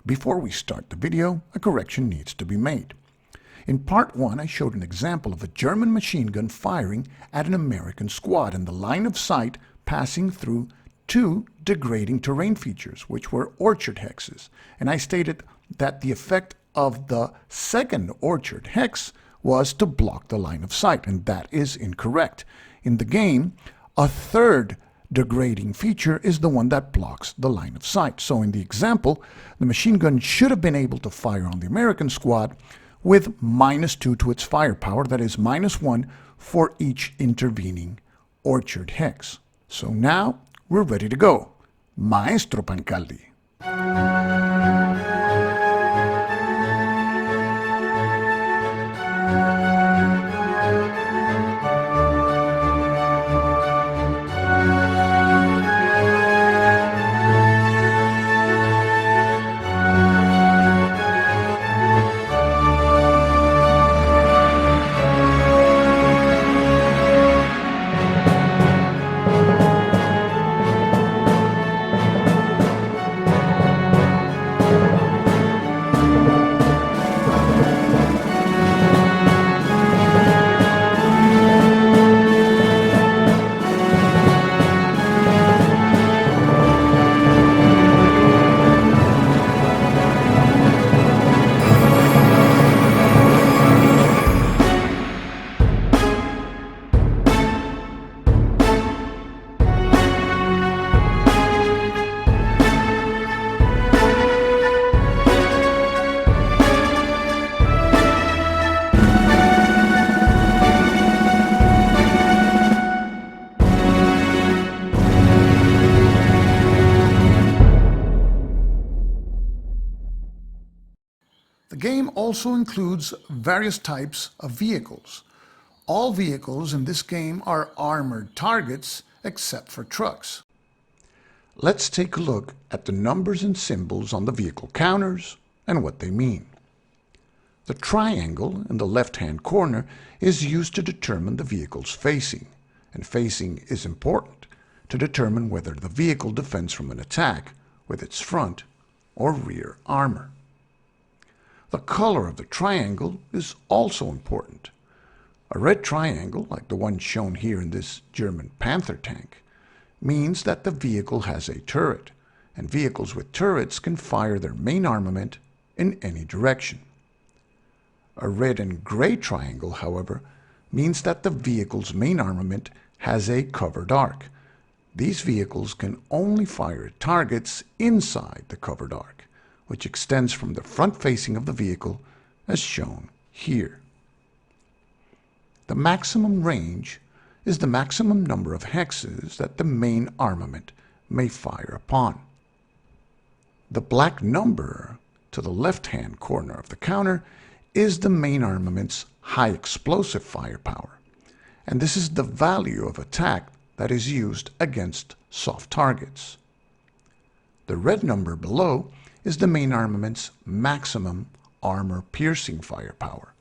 Before we start the video, a correction needs to be made. In part 1, I showed an example of a German machine gun firing at an American squad and the line of sight passing through two degrading terrain features, which were orchard hexes. And I stated that the effect of the second orchard hex was to block the line of sight, and that is incorrect. In the game, a third degrading feature is the one that blocks the line of sight. So in the example, the machine gun should have been able to fire on the American squad with -2 to its firepower, that is -1 for each intervening orchard hex. So now we're ready to go. Maestro Pancaldi. The game also includes various types of vehicles. All vehicles in this game are armored targets except for trucks. Let's take a look at the numbers and symbols on the vehicle counters and what they mean. The triangle in the left-hand corner is used to determine the vehicle's facing, and facing is important to determine whether the vehicle defends from an attack with its front or rear armor. The color of the triangle is also important. A red triangle, like the one shown here in this German Panther tank, means that the vehicle has a turret, and vehicles with turrets can fire their main armament in any direction. A red and gray triangle, however, means that the vehicle's main armament has a covered arc. These vehicles can only fire at targets inside the covered arc, which extends from the front facing of the vehicle as shown here. The maximum range is the maximum number of hexes that the main armament may fire upon. The black number to the left-hand corner of the counter is the main armament's high explosive firepower, and this is the value of attack that is used against soft targets. The red number below is the main armament's maximum armor-piercing firepower.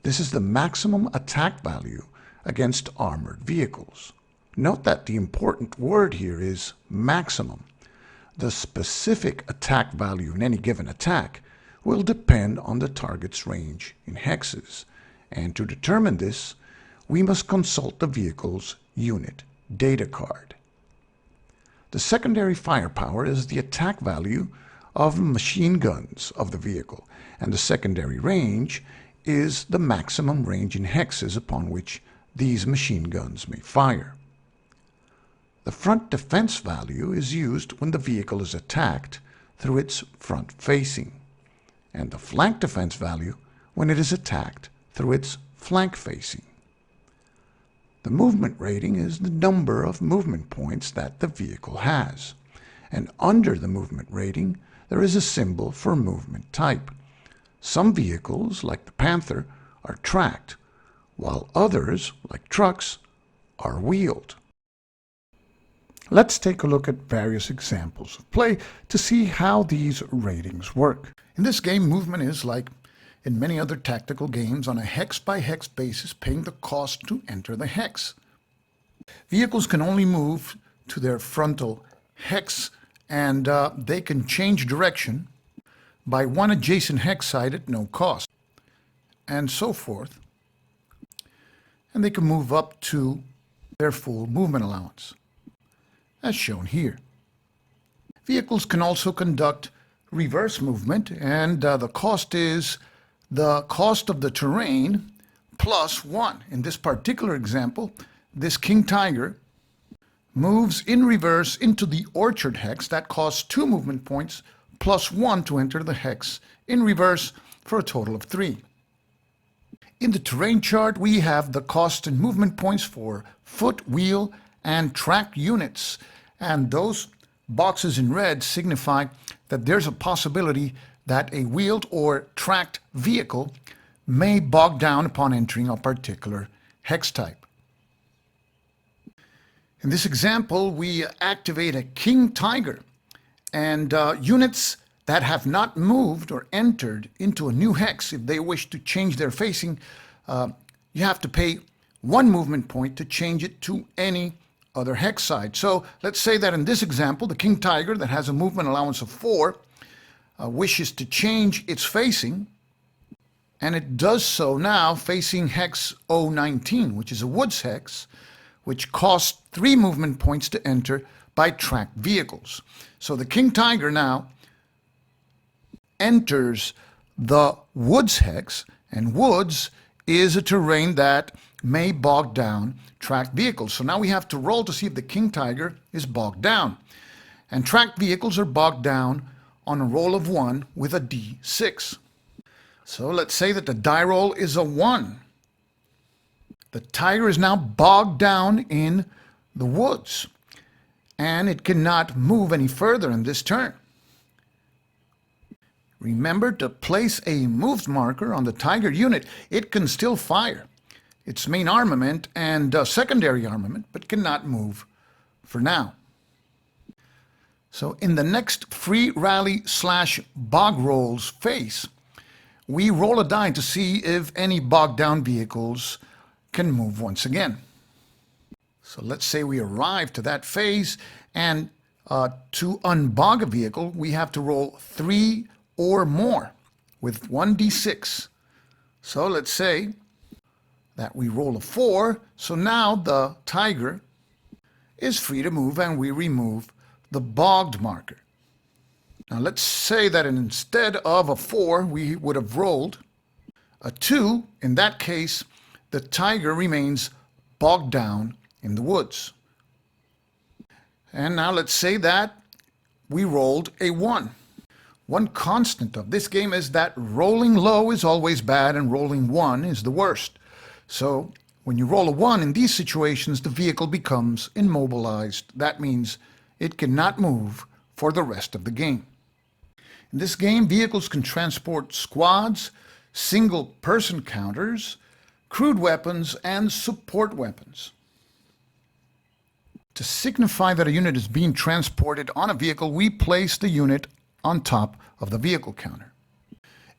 This is the maximum attack value against armored vehicles. Note that the important word here is maximum. The specific attack value in any given attack will depend on the target's range in hexes, and to determine this, we must consult the vehicle's unit data card. The secondary firepower is the attack value of machine guns of the vehicle, and the secondary range is the maximum range in hexes upon which these machine guns may fire. The front defense value is used when the vehicle is attacked through its front facing, and the flank defense value when it is attacked through its flank facing. The movement rating is the number of movement points that the vehicle has, and under the movement rating there is a symbol for movement type. Some vehicles, like the Panther, are tracked, while others, like trucks, are wheeled. Let's take a look at various examples of play to see how these ratings work. In this game, movement is, like in many other tactical games, on a hex-by-hex basis, paying the cost to enter the hex. Vehicles can only move to their frontal hex, and they can change direction by one adjacent hex site at no cost, and so forth. And they can move up to their full movement allowance, as shown here. Vehicles can also conduct reverse movement, and the cost is the cost of the terrain plus 1. In this particular example, this King Tiger moves in reverse into the Orchard hex. That costs 2 movement points plus 1 to enter the hex in reverse for a total of 3. In the terrain chart, we have the cost and movement points for foot, wheel, and track units. And those boxes in red signify that there's a possibility that a wheeled or tracked vehicle may bog down upon entering a particular hex type. In this example, we activate a King Tiger, and units that have not moved or entered into a new hex, if they wish to change their facing, you have to pay 1 movement point to change it to any other hex side. So let's say that in this example, the King Tiger that has a movement allowance of 4 wishes to change its facing, and it does so now facing hex 019, which is a woods hex, which costs 3 movement points to enter by tracked vehicles. So the King Tiger now enters the woods hex, and woods is a terrain that may bog down tracked vehicles. So now we have to roll to see if the King Tiger is bogged down. And tracked vehicles are bogged down on a roll of 1 with a D6. So let's say that the die roll is a 1. The Tiger is now bogged down in the woods, and it cannot move any further in this turn. Remember to place a moved marker on the Tiger unit. It can still fire its main armament and secondary armament, but cannot move for now. So in the next free rally / bog rolls phase, we roll a die to see if any bogged down vehicles can move once again. So let's say we arrive to that phase, and to unbog a vehicle, we have to roll 3 or more with 1d6. So let's say that we roll a 4, so now the Tiger is free to move, and we remove the bogged marker. Now let's say that instead of a 4, we would have rolled a 2. In that case, the Tiger remains bogged down in the woods. And now let's say that we rolled a 1. One constant of this game is that rolling low is always bad and rolling 1 is the worst. So when you roll a 1 in these situations, the vehicle becomes immobilized. That means it cannot move for the rest of the game. In this game, vehicles can transport squads, single-person counters, crude weapons, and support weapons. To signify that a unit is being transported on a vehicle, we place the unit on top of the vehicle counter.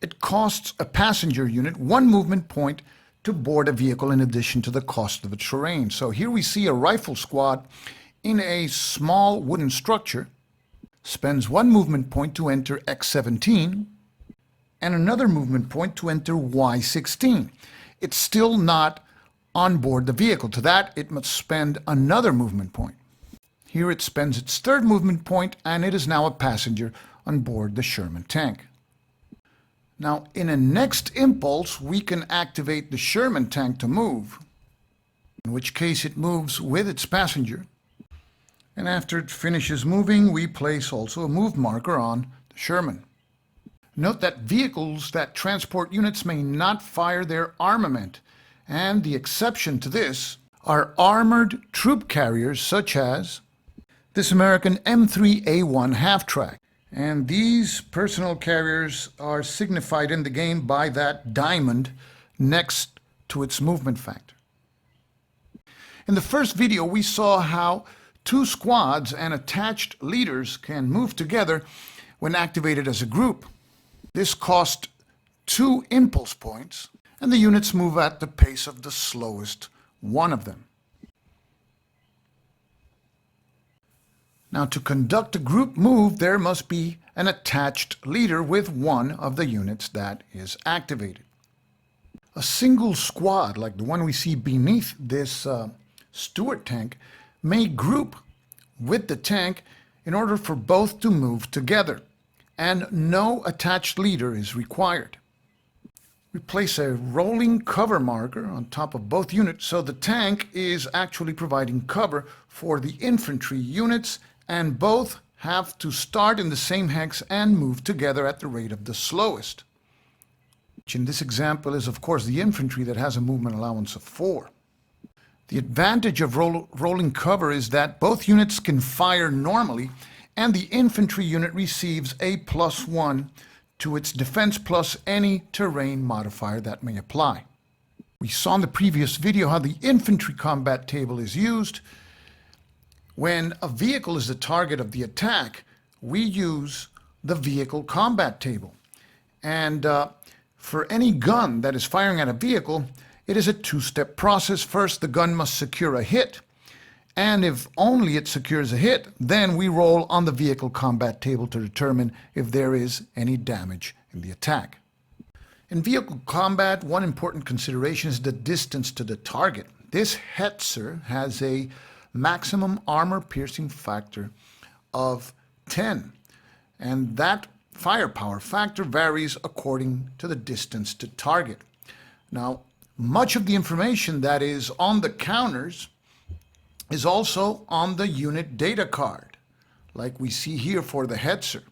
It costs a passenger unit 1 movement point to board a vehicle in addition to the cost of the terrain. So here we see a rifle squad in a small wooden structure, spends 1 movement point to enter X17, and another movement point to enter Y16. It's still not on board the vehicle. To that, it must spend another movement point. Here it spends its 3rd movement point, and it is now a passenger on board the Sherman tank. Now, in a next impulse, we can activate the Sherman tank to move, in which case it moves with its passenger. And after it finishes moving, we place also a move marker on the Sherman. Note that vehicles that transport units may not fire their armament, and the exception to this are armored troop carriers such as this American M3A1 half-track. And these personal carriers are signified in the game by that diamond next to its movement factor. In the first video, we saw how 2 squads and attached leaders can move together when activated as a group. This cost 2 impulse points, and the units move at the pace of the slowest one of them. Now, to conduct a group move, there must be an attached leader with one of the units that is activated. A single squad, like the one we see beneath this Stuart tank, may group with the tank in order for both to move together, and no attached leader is required. We place a rolling cover marker on top of both units, so the tank is actually providing cover for the infantry units, and both have to start in the same hex and move together at the rate of the slowest, which in this example is of course the infantry that has a movement allowance of 4. The advantage of rolling cover is that both units can fire normally, and the infantry unit receives a +1 to its defense plus any terrain modifier that may apply. We saw in the previous video how the infantry combat table is used. When a vehicle is the target of the attack, we use the vehicle combat table. And for any gun that is firing at a vehicle, it is a two-step process. First, the gun must secure a hit. And if only it secures a hit, then we roll on the vehicle combat table to determine if there is any damage in the attack. In vehicle combat, one important consideration is the distance to the target. This Hetzer has a maximum armor piercing factor of 10, and that firepower factor varies according to the distance to target. Now, much of the information that is on the counters is also on the unit data card, like we see here for the Hetzer.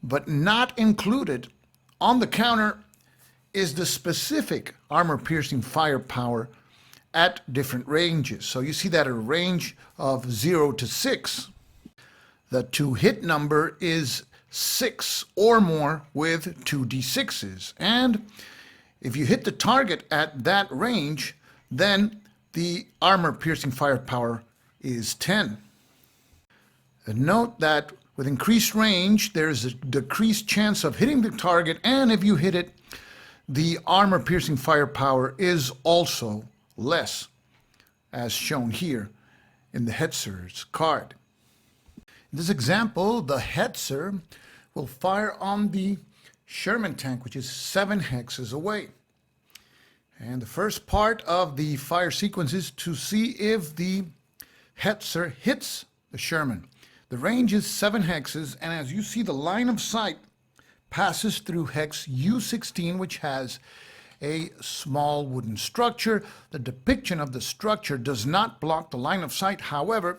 But not included on the counter is the specific armor-piercing firepower at different ranges. So you see that at a range of 0 to 6, the to-hit number is 6 or more with 2d6s. And if you hit the target at that range, then the armor-piercing firepower is 10. And note that with increased range, there's a decreased chance of hitting the target, and if you hit it, the armor-piercing firepower is also less, as shown here in the Hetzer's card. In this example, the Hetzer will fire on the Sherman tank, which is 7 hexes away. And the first part of the fire sequence is to see if the Hetzer hits the Sherman. The range is 7 hexes, and as you see, the line of sight passes through hex U16, which has a small wooden structure. The depiction of the structure does not block the line of sight. However,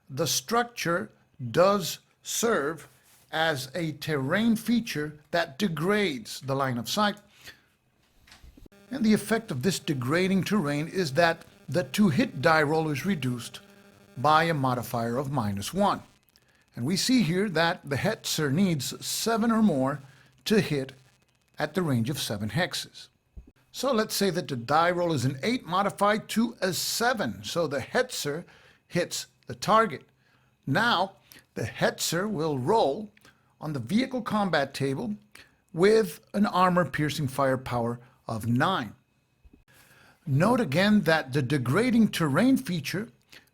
the structure does serve as a terrain feature that degrades the line of sight. And the effect of this degrading terrain is that the to-hit die roll is reduced by a modifier of -1. And we see here that the Hetzer needs 7 or more to hit at the range of 7 hexes. So let's say that the die roll is an 8 modified to a 7, so the Hetzer hits the target. Now, the Hetzer will roll on the vehicle combat table with an armor-piercing firepower of 9. Note again that the degrading terrain feature,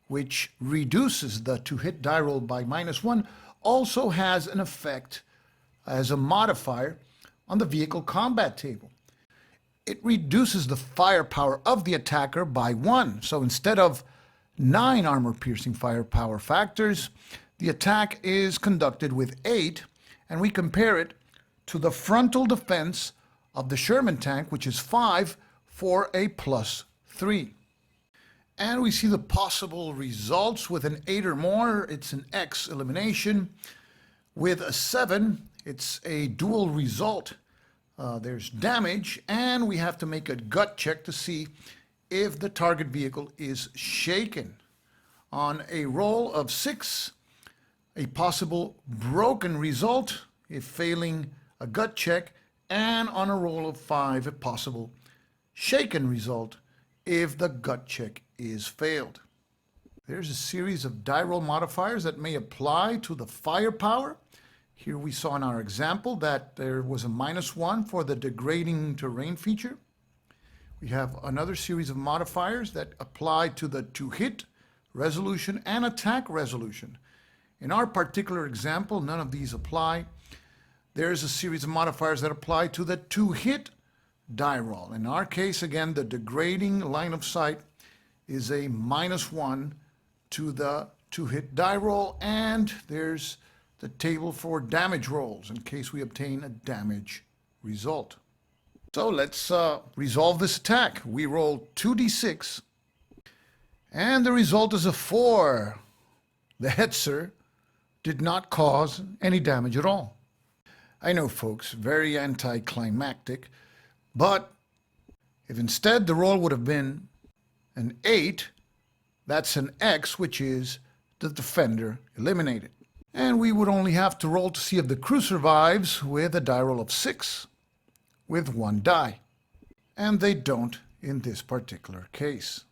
which reduces the to-hit die roll by -1, also has an effect as a modifier on the vehicle combat table. It reduces the firepower of the attacker by 1. So instead of 9 armor-piercing firepower factors, the attack is conducted with 8, and we compare it to the frontal defense of the Sherman tank, which is 5 for a +3. And we see the possible results with an 8 or more. It's an X elimination. With a 7, it's a dual result. There's damage, and we have to make a gut check to see if the target vehicle is shaken. On a roll of 6, a possible broken result if failing a gut check, and on a roll of 5, a possible shaken result if the gut check is failed. There's a series of die roll modifiers that may apply to the firepower. Here we saw in our example that there was a -1 for the degrading terrain feature. We have another series of modifiers that apply to the to-hit resolution and attack resolution. In our particular example, none of these apply. There is a series of modifiers that apply to the to-hit die roll. In our case, again, the degrading line of sight is a -1 to the to-hit die roll, and there's the table for damage rolls in case we obtain a damage result. So let's resolve this attack. We roll 2d6, and the result is a 4. The Hetzer did not cause any damage at all. I know, folks, very anticlimactic, but if instead the roll would have been an 8, that's an X, which is the defender eliminated. And we would only have to roll to see if the crew survives with a die roll of 6 with 1 die. And they don't in this particular case.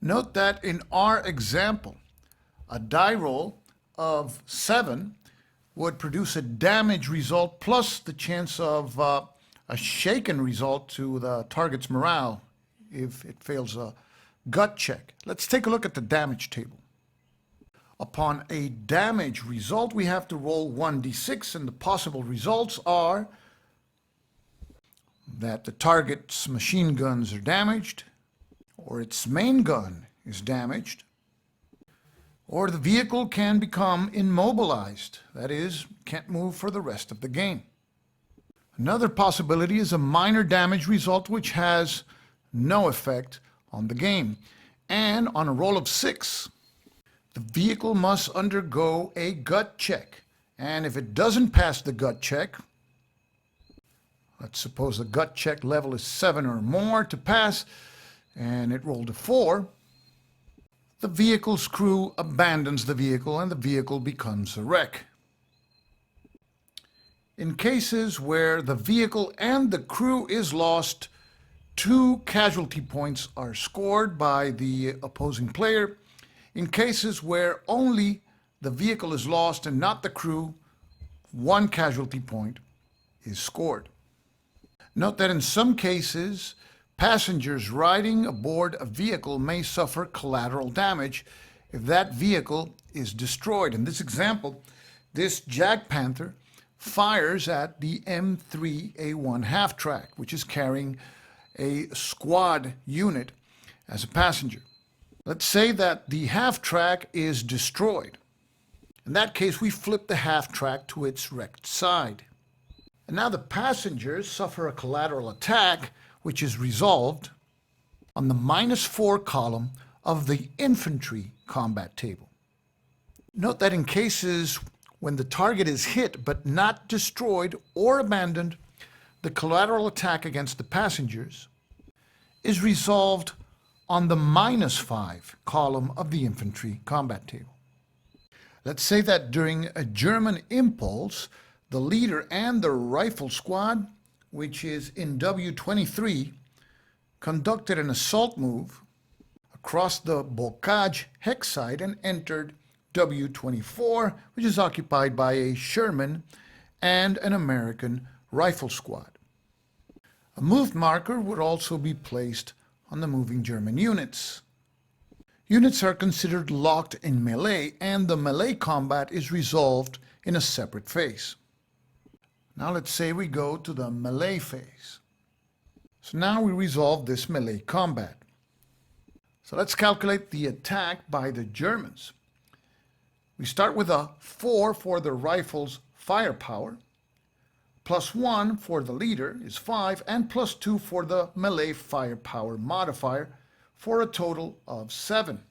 Note that in our example, a die roll of 7 would produce a damage result plus the chance of a shaken result to the target's morale if it fails a gut check. Let's take a look at the damage table. Upon a damage result, we have to roll 1d6, and the possible results are that the target's machine guns are damaged, or its main gun is damaged, or the vehicle can become immobilized, that is, can't move for the rest of the game. Another possibility is a minor damage result which has no effect on the game. And on a roll of 6, the vehicle must undergo a gut check. And if it doesn't pass the gut check, let's suppose the gut check level is 7 or more to pass, and it rolled a 4, the vehicle's crew abandons the vehicle and the vehicle becomes a wreck. In cases where the vehicle and the crew is lost, 2 casualty points are scored by the opposing player. In cases where only the vehicle is lost and not the crew, 1 casualty point is scored. Note that in some cases, passengers riding aboard a vehicle may suffer collateral damage if that vehicle is destroyed. In this example, this Jag Panther fires at the M3A1 half-track, which is carrying a squad unit as a passenger. Let's say that the half-track is destroyed. In that case, we flip the half-track to its wrecked side. And now the passengers suffer a collateral attack, which is resolved on the -4 column of the infantry combat table. Note that in cases when the target is hit but not destroyed or abandoned, the collateral attack against the passengers is resolved on the -5 column of the infantry combat table. Let's say that during a German impulse, the leader and the rifle squad, which is in W23, conducted an assault move across the bogged hex site and entered W24, which is occupied by a Sherman and an American rifle squad. A moved marker would also be placed on the moving German units. Units are considered locked in melee, and the melee combat is resolved in a separate phase. Now let's say we go to the melee phase. So now we resolve this melee combat. So let's calculate the attack by the Germans. We start with a 4 for the rifle's firepower, +1 for the leader is 5, and +2 for the melee firepower modifier, for a total of 7.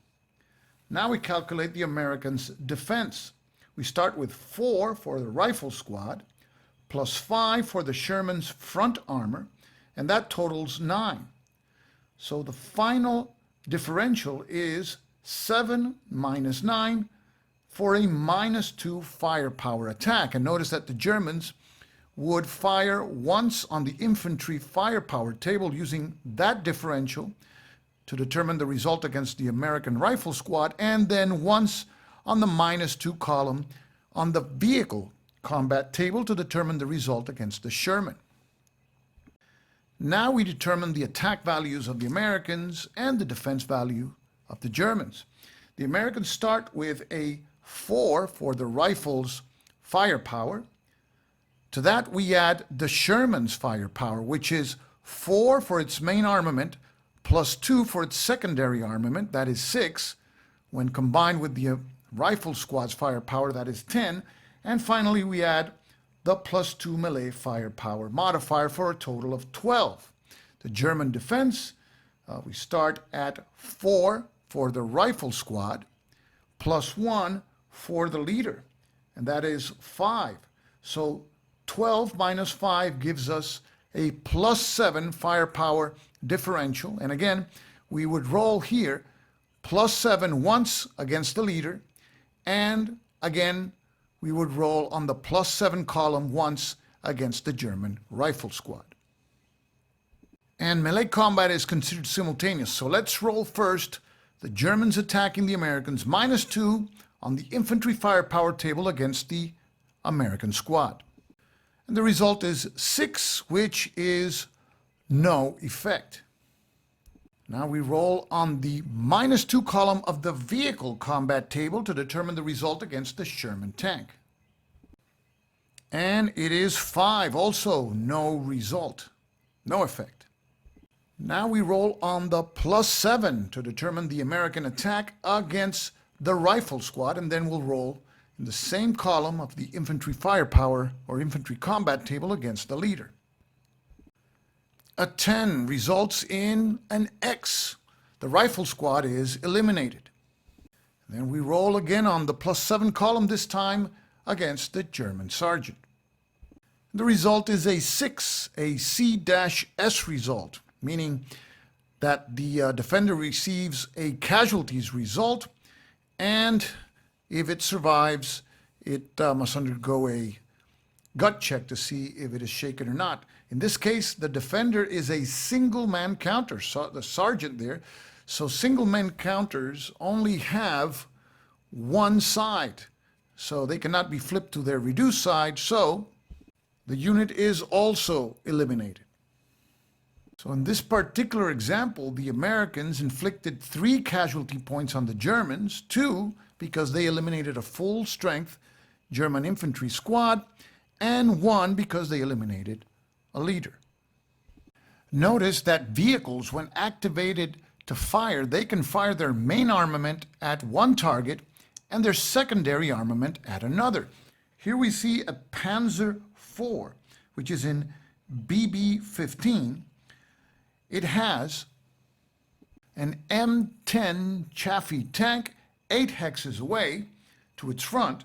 Now we calculate the Americans' defense. We start with 4 for the rifle squad, +5 for the Sherman's front armor, and that totals 9. So the final differential is 7 minus 9 for a -2 firepower attack. And notice that the Germans would fire once on the infantry firepower table using that differential to determine the result against the American rifle squad, and then once on the -2 column on the vehicle combat table to determine the result against the Sherman. Now we determine the attack values of the Americans and the defense value of the Germans. The Americans start with a 4 for the rifle's firepower. To that we add the Sherman's firepower, which is 4 for its main armament plus 2 for its secondary armament, that is 6. When combined with the rifle squad's firepower, that is 10. And finally we add the plus 2 melee firepower modifier for a total of 12. The German defense, we start at 4 for the rifle squad, plus 1 for the leader, and that is 5. So 12 minus 5 gives us a plus 7 firepower differential. And again, we would roll here plus 7 once against the leader, and again, we would roll on the plus 7 column once against the German rifle squad. And melee combat is considered simultaneous, so let's roll first the Germans attacking the Americans minus 2 on the infantry firepower table against the American squad. And the result is 6, which is no effect. Now we roll on the minus 2 column of the vehicle combat table to determine the result against the Sherman tank. And it is 5, also no result, no effect. Now we roll on the plus 7 to determine the American attack against the rifle squad, and then we'll roll in the same column of the infantry firepower or infantry combat table against the leader. A 10 results in an X. The rifle squad is eliminated. Then we roll again on the plus 7 column, this time against the German sergeant. The result is a 6, a C-S result, meaning that the defender receives a casualties result, and if it survives, it must undergo a gut check to see if it is shaken or not. In this case, the defender is a single-man counter, so the sergeant there. So single-man counters only have one side, so they cannot be flipped to their reduced side, so the unit is also eliminated. So in this particular example, the Americans inflicted 3 casualty points on the Germans, 2 because they eliminated a full-strength German infantry squad, and 1 because they eliminated a leader. Notice that vehicles, when activated to fire, they can fire their main armament at one target and their secondary armament at another. Here we see a Panzer IV, which is in BB-15. It has an M10 Chaffee tank 8 hexes away to its front,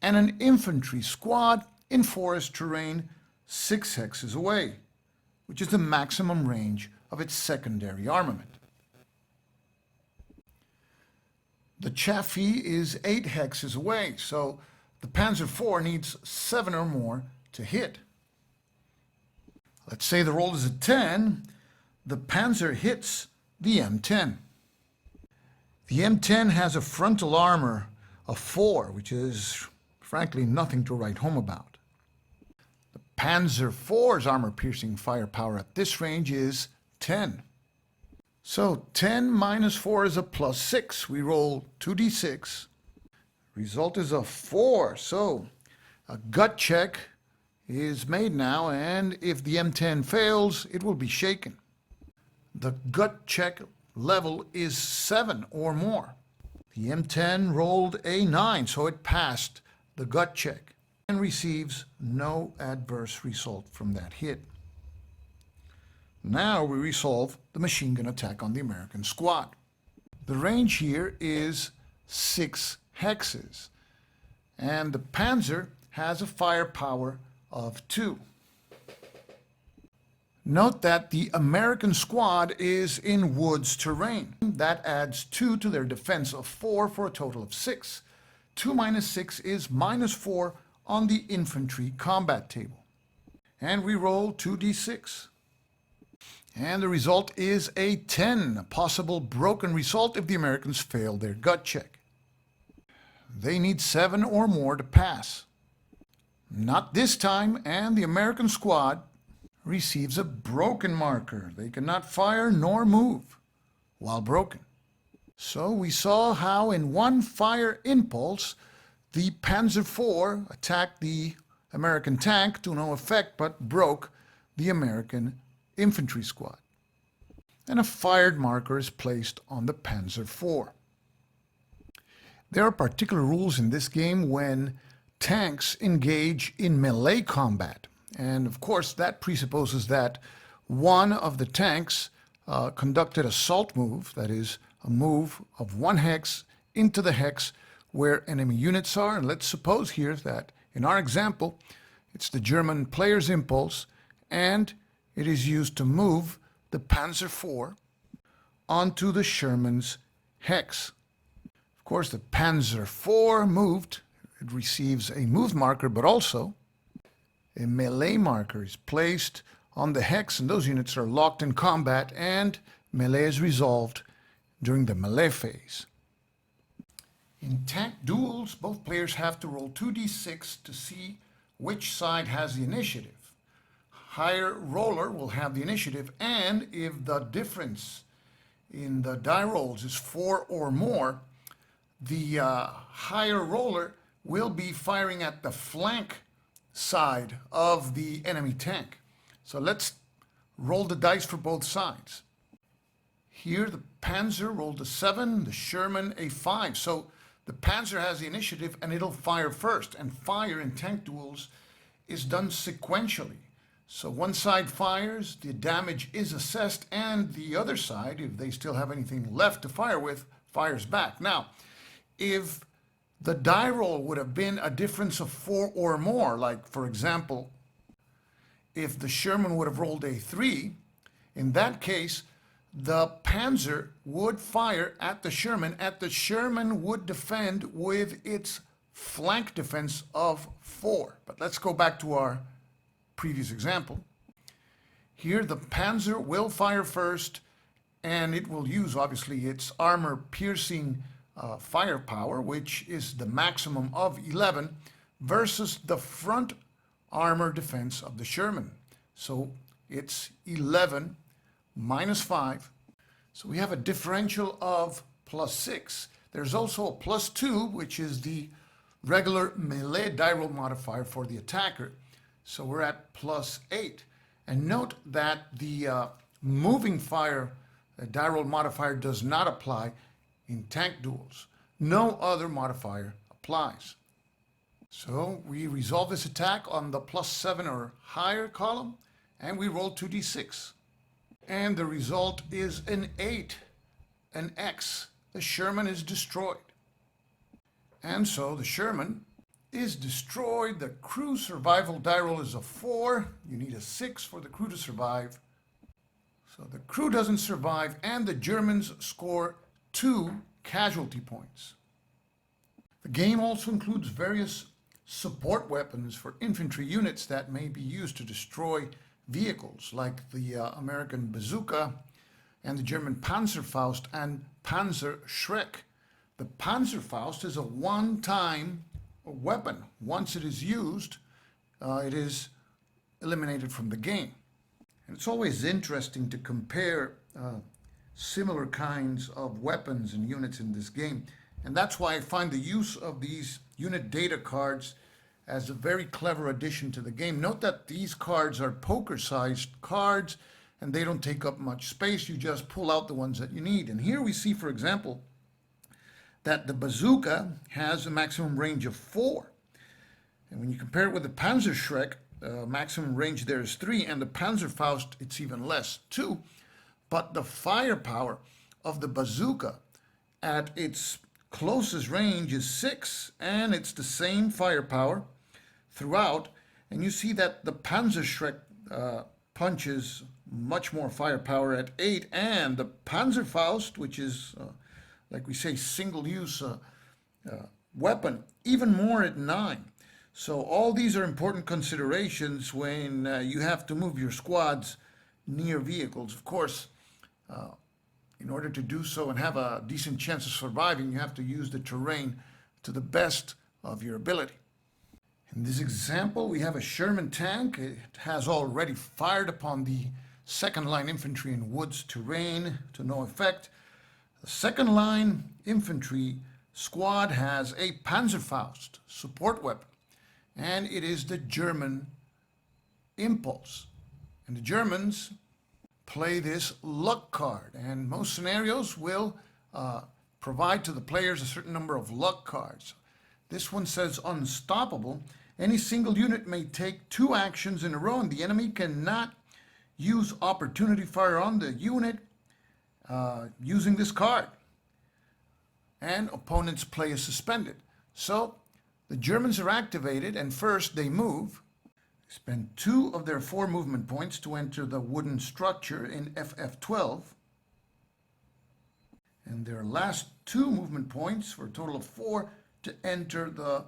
and an infantry squad in forest terrain 6 hexes away, which is the maximum range of its secondary armament. The Chaffee is 8 hexes away, so the Panzer IV needs 7 or more to hit. Let's say the roll is a 10, the Panzer hits the M10. The M10 has a frontal armor of 4, which is frankly nothing to write home about. The Panzer IV's armor-piercing firepower at this range is 10. So 10 minus 4 is a plus 6. We roll 2d6. Result is a 4. So a gut check is made now, and if the M10 fails, it will be shaken. The gut check level is 7 or more. The M10 rolled a 9, so it passed the gut check and receives no adverse result from that hit. Now we resolve the machine gun attack on the American squad. The range here is 6 hexes, and the Panzer has a firepower of 2. Note that the American squad is in woods terrain. That adds 2 to their defense of 4 for a total of 6. 2 minus 6 is minus 4 on the infantry combat table. And we roll 2d6. And the result is a 10, a possible broken result if the Americans fail their gut check. They need 7 or more to pass. Not this time, and the American squad receives a broken marker. They cannot fire nor move while broken. So we saw how in one fire impulse, the Panzer IV attacked the American tank to no effect but broke the American infantry squad. And a fired marker is placed on the Panzer IV. There are particular rules in this game when tanks engage in melee combat. And of course, that presupposes that one of the tanks conducted a assault move, that is, a move of one hex into the hex where enemy units are. And let's suppose here that in our example, it's the German player's impulse, and it is used to move the Panzer IV onto the Sherman's hex. Of course, the Panzer IV moved. It receives a move marker, but also a melee marker is placed on the hex, and those units are locked in combat, and melee is resolved during the melee phase. In tank duels, both players have to roll 2d6 to see which side has the initiative. Higher roller will have the initiative, and if the difference in the die rolls is 4 or more, the higher roller will be firing at the flank side of the enemy tank. So let's roll the dice for both sides. Here the Panzer rolled a 7, the Sherman a 5. So the Panzer has the initiative and it'll fire first. And fire in tank duels is done sequentially. So one side fires, the damage is assessed, and the other side, if they still have anything left to fire with, fires back. Now, if the die roll would have been a difference of 4 or more, like for example, if the Sherman would have rolled a 3, in that case, the Panzer would fire at the Sherman, and the Sherman would defend with its flank defense of 4. But let's go back to our previous example. Here the Panzer will fire first, and it will use obviously its armor piercing firepower, which is the maximum of 11, versus the front armor defense of the Sherman. So it's 11 minus 5. So we have a differential of +6. There's also a +2, which is the regular melee die roll modifier for the attacker. So we're at +8. And note that the moving fire die roll modifier does not apply in tank duels. No other modifier applies. So we resolve this attack on the +7 or higher column, and we roll 2d6. And the result is an 8, an X. The Sherman is destroyed. And so the Sherman is destroyed. The crew survival die roll is a 4. You need a 6 for the crew to survive. So the crew doesn't survive, and the Germans score 2 casualty points. The game also includes various support weapons for infantry units that may be used to destroy vehicles, like the American bazooka and the German Panzerfaust and Panzerschreck. The Panzerfaust is a one-time weapon. Once it is used, it is eliminated from the game. And it's always interesting to compare similar kinds of weapons and units in this game. And that's why I find the use of these unit data cards as a very clever addition to the game. Note that these cards are poker-sized cards, and they don't take up much space. You just pull out the ones that you need. And here we see, for example, that the bazooka has a maximum range of 4. And when you compare it with the Panzerschreck, maximum range there is 3, and the Panzerfaust, it's even less, 2. But the firepower of the bazooka at its closest range is 6, and it's the same firepower throughout. And you see that the Panzerschreck punches much more firepower at 8, and the Panzerfaust, which is, like we say, single-use weapon, even more at 9. So all these are important considerations when you have to move your squads near vehicles. Of course, in order to do so and have a decent chance of surviving, you have to use the terrain to the best of your ability. In this example, we have a Sherman tank. It has already fired upon the second line infantry in woods terrain to no effect. The second line infantry squad has a Panzerfaust support weapon, and it is the German Impulse. And the Germans play this luck card, and most scenarios will provide to the players a certain number of luck cards. This one says unstoppable. Any single unit may take 2 actions in a row, and the enemy cannot use opportunity fire on the unit using this card. And opponents' play is suspended. So the Germans are activated, and first they move. They spend 2 of their 4 movement points to enter the wooden structure in FF12. And their last 2 movement points, for a total of 4, to enter the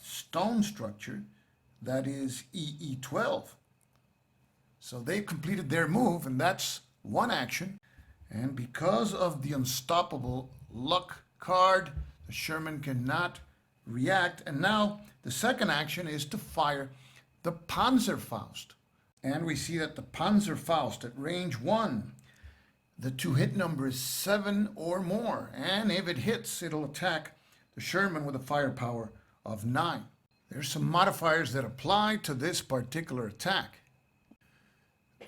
stone structure, that is EE12. So they've completed their move, and that's 1 action. And because of the unstoppable luck card, the Sherman cannot react. And now the second action is to fire the Panzerfaust. And we see that the Panzerfaust at range 1, the to-hit number is 7 or more. And if it hits, it'll attack the Sherman with a firepower of 9. There's some modifiers that apply to this particular attack.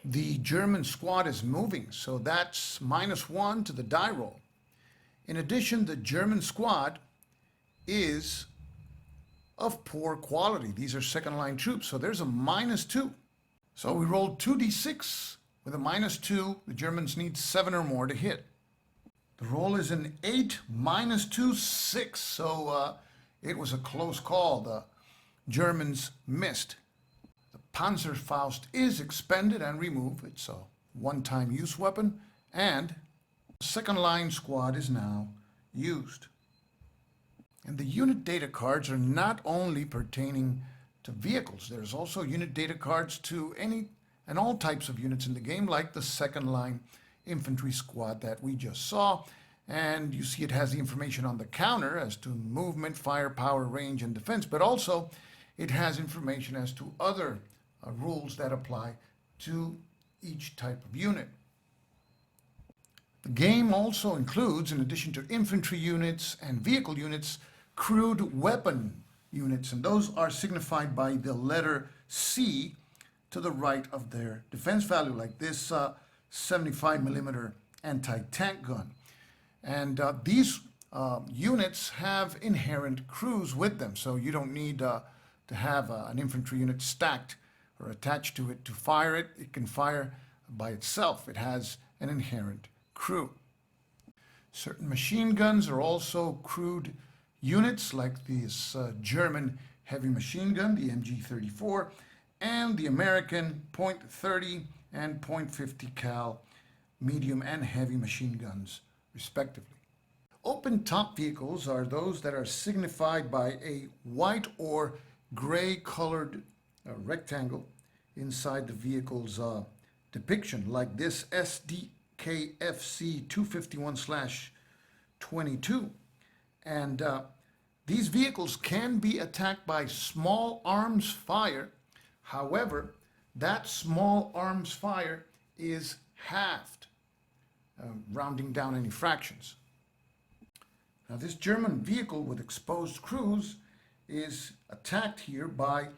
The German squad is moving, so that's -1 to the die roll. In addition, the German squad is of poor quality. These are second line troops, so there's a -2. So we rolled 2d6 with a -2. The Germans need 7 or more to hit. The roll is an 8 -2 6, so it was a close call. The Germans missed. The Panzerfaust is expended and removed. It's a one-time use weapon, and the second line squad is now used. And the unit data cards are not only pertaining to vehicles. There's also unit data cards to any and all types of units in the game, like the second line infantry squad that we just saw. And you see it has the information on the counter as to movement, firepower, range, and defense, but also it has information as to other rules that apply to each type of unit. The game also includes, in addition to infantry units and vehicle units, crewed weapon units, and those are signified by the letter C to the right of their defense value, like this 75mm anti-tank gun. And these units have inherent crews with them, so you don't need to have an infantry unit stacked or attached to it to fire it. It can fire by itself. It has an inherent crew. Certain machine guns are also crewed units, like this German heavy machine gun, the MG34, and the American .30 and .50 cal medium and heavy machine guns, respectively. Open top vehicles are those that are signified by a white or gray colored rectangle inside the vehicle's depiction, like this SDKFC 251/22. And these vehicles can be attacked by small arms fire. However, that small arms fire is halved, rounding down any fractions. Now, this German vehicle with exposed crews is attacked here by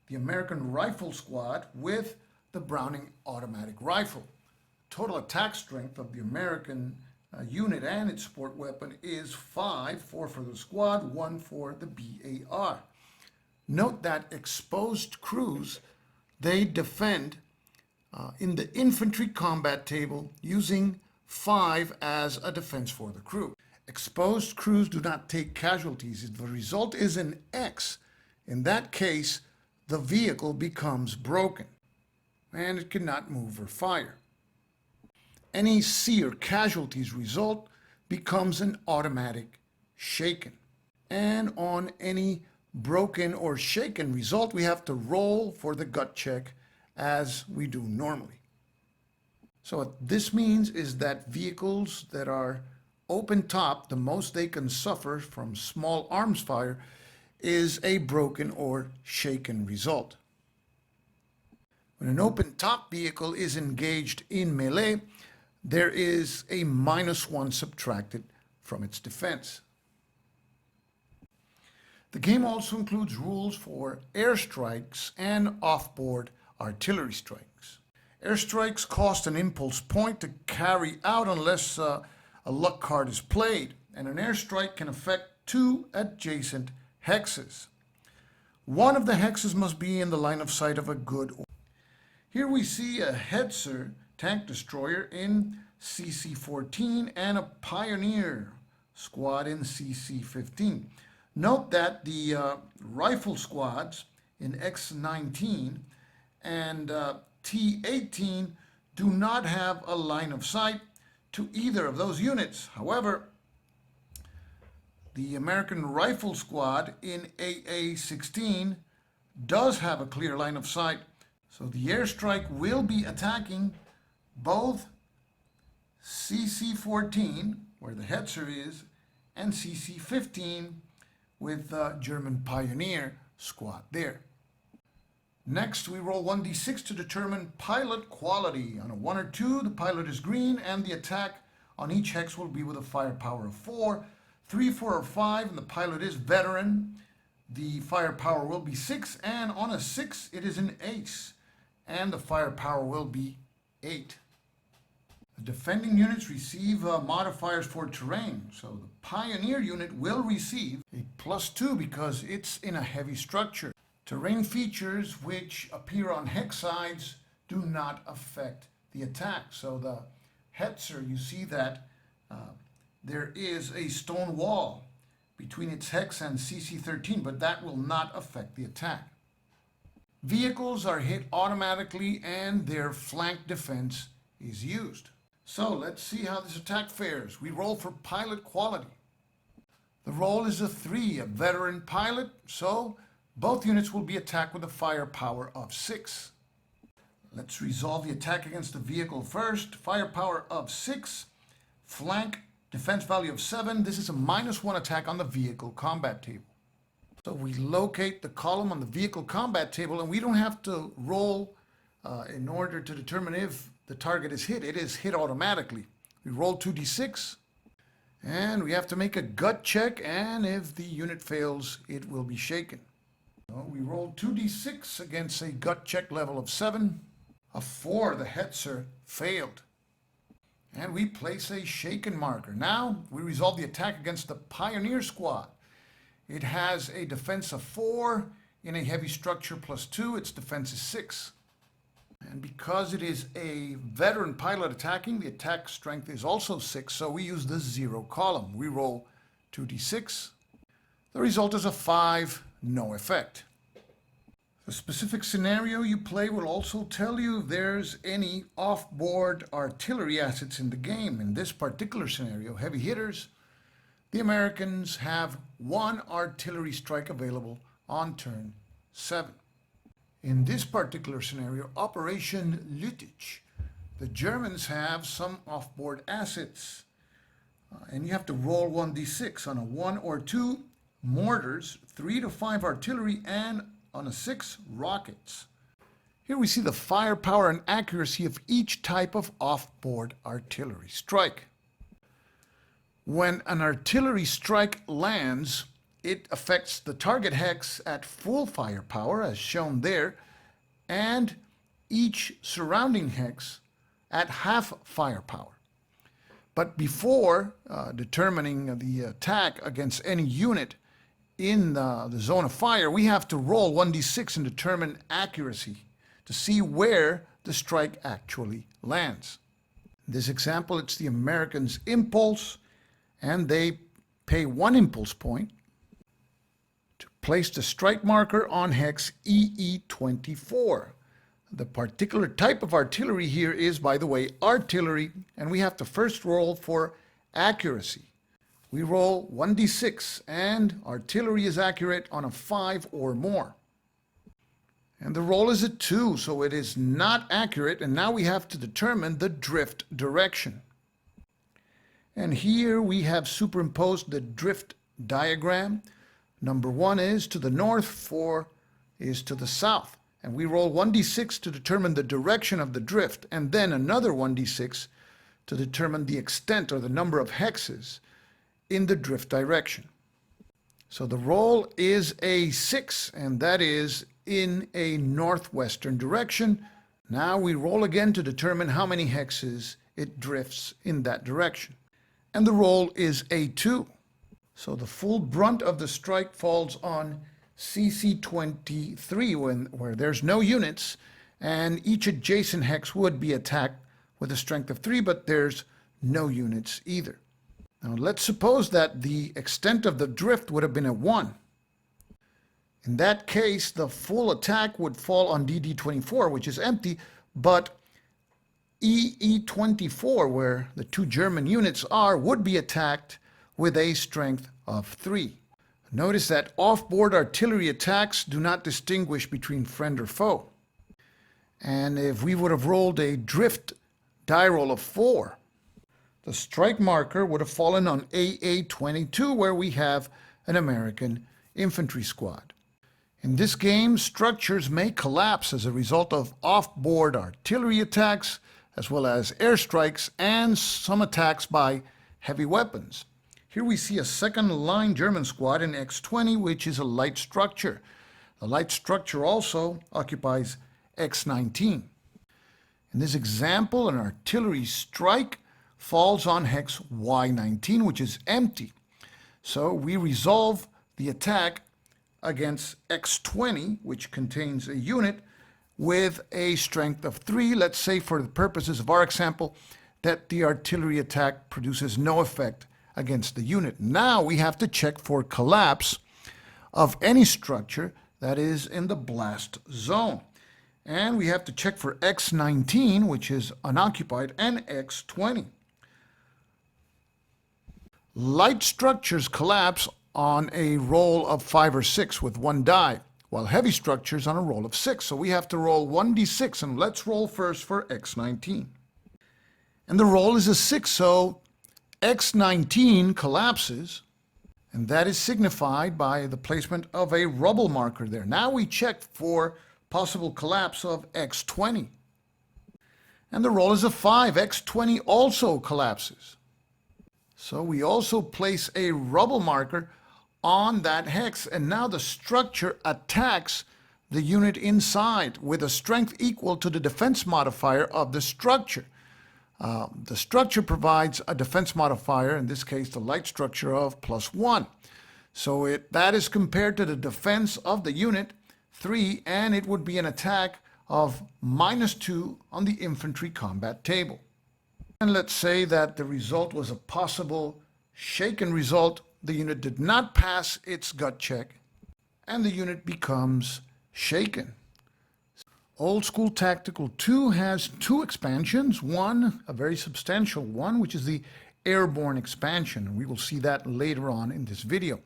the American Rifle Squad with the Browning automatic rifle. Total attack strength of the American unit and its support weapon is 5, 4 for the squad, 1 for the BAR. Note that exposed crews, they defend in the infantry combat table using 5 as a defense for the crew. Exposed crews do not take casualties. If the result is an X, in that case, the vehicle becomes broken and it cannot move or fire. Any C or casualties result becomes an automatic shaken. And on any broken or shaken result, we have to roll for the gut check as we do normally. So what this means is that vehicles that are open top, the most they can suffer from small arms fire is a broken or shaken result. When an open top vehicle is engaged in melee, there is a -1 subtracted from its defense. The game also includes rules for airstrikes and off-board artillery strikes. Airstrikes cost an impulse point to carry out unless a luck card is played, and an airstrike can affect 2 adjacent hexes. One of the hexes must be in the line of sight of a good. Here we see a Hetzer tank destroyer in CC-14 and a Pioneer squad in CC-15. Note that the rifle squads in X-19 and T-18 do not have a line of sight to either of those units. However, the American Rifle Squad in AA-16 does have a clear line of sight, so the airstrike will be attacking both CC-14, where the Hetzer is, and CC-15 with the German Pioneer squad there. Next, we roll 1d6 to determine pilot quality. On a 1 or 2, the pilot is green, and the attack on each hex will be with a firepower of 4. 3, 4, or 5, and the pilot is veteran. The firepower will be 6, and on a 6, it is an ace, and the firepower will be 8. The defending units receive modifiers for terrain, so the Pioneer unit will receive a +2 because it's in a heavy structure. Terrain features which appear on hex sides do not affect the attack. So the Hetzer, you see that there is a stone wall between its hex and CC-13, but that will not affect the attack. Vehicles are hit automatically and their flank defense is used. So let's see how this attack fares. We roll for pilot quality. The roll is a 3, a veteran pilot, so both units will be attacked with a firepower of 6. Let's resolve the attack against the vehicle first. Firepower of 6, flank defense value of 7. This is a -1 attack on the vehicle combat table. So we locate the column on the vehicle combat table, and we don't have to roll in order to determine if the target is hit. It is hit automatically. We roll 2d6, and we have to make a gut check, and if the unit fails, it will be shaken. So we roll 2d6 against a gut check level of 7. A 4, the Hetzer failed. And we place a shaken marker. Now we resolve the attack against the Pioneer squad. It has a defense of 4 in a heavy structure +2. Its defense is 6. And because it is a veteran pilot attacking, the attack strength is also 6, so we use the 0 column. We roll 2d6. The result is a 5, no effect. The specific scenario you play will also tell you if there's any off-board artillery assets in the game. In this particular scenario, heavy hitters, the Americans have 1 artillery strike available on turn 7. In this particular scenario, Operation Lüttich, the Germans have some off-board assets. And you have to roll 1d6. On a 1 or 2, mortars, 3 to 5 artillery, and on a 6, rockets. Here we see the firepower and accuracy of each type of off-board artillery strike. When an artillery strike lands, it affects the target hex at full firepower, as shown there, and each surrounding hex at half firepower. But before determining the attack against any unit in the zone of fire, we have to roll 1d6 and determine accuracy to see where the strike actually lands. In this example, it's the Americans' impulse, and they pay 1 impulse point to place the strike marker on hex EE24. The particular type of artillery here is, by the way, artillery, and we have to first roll for accuracy. We roll 1d6, and artillery is accurate on a 5 or more. And the roll is a 2, so it is not accurate, and now we have to determine the drift direction. And here we have superimposed the drift diagram. Number 1 is to the north, 4 is to the south. And we roll 1d6 to determine the direction of the drift, and then another 1d6 to determine the extent or the number of hexes in the drift direction. So the roll is a 6, and that is in a northwestern direction. Now we roll again to determine how many hexes it drifts in that direction. And the roll is a 2. So the full brunt of the strike falls on CC23 where there's no units, and each adjacent hex would be attacked with a strength of 3, but there's no units either. Now let's suppose that the extent of the drift would have been a 1. In that case, the full attack would fall on DD24, which is empty, but EE24, where the 2 German units are, would be attacked with a strength of 3. Notice that off-board artillery attacks do not distinguish between friend or foe. And if we would have rolled a drift die roll of 4, the strike marker would have fallen on AA22, where we have an American infantry squad. In this game, structures may collapse as a result of off-board artillery attacks, as well as airstrikes and some attacks by heavy weapons. Here we see a second-line German squad in X20, which is a light structure. The light structure also occupies X19. In this example, an artillery strike falls on hex Y19, which is empty. So we resolve the attack against X20, which contains a unit with a strength of 3. Let's say, for the purposes of our example, that the artillery attack produces no effect against the unit. Now we have to check for collapse of any structure that is in the blast zone. And we have to check for X19, which is unoccupied, and X20. Light structures collapse on a roll of 5 or 6 with 1 die, while heavy structures on a roll of 6. So we have to roll 1d6, and let's roll first for X19. And the roll is a 6, so X19 collapses, and that is signified by the placement of a rubble marker there. Now we check for possible collapse of X20. And the roll is a 5. X20 also collapses. So we also place a rubble marker on that hex, and now the structure attacks the unit inside with a strength equal to the defense modifier of the structure. The structure provides a defense modifier, in this case the light structure, of +1. So that is compared to the defense of the unit, 3, and it would be an attack of -2 on the infantry combat table. And let's say that the result was a possible shaken result. The unit did not pass its gut check, and the unit becomes shaken. Old School Tactical 2 has 2 expansions. One, a very substantial one, which is the Airborne Expansion, and we will see that later on in this video.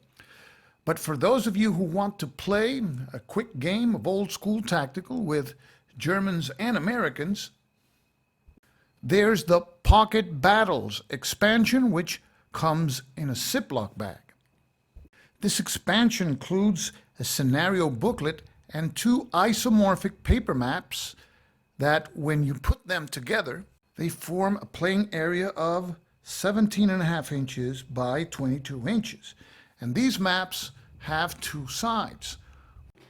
But for those of you who want to play a quick game of Old School Tactical with Germans and Americans, there's the Pocket Battles expansion, which comes in a Ziploc bag. This expansion includes a scenario booklet and 2 isomorphic paper maps that, when you put them together, they form a playing area of 17.5 inches by 22 inches. And these maps have 2 sides.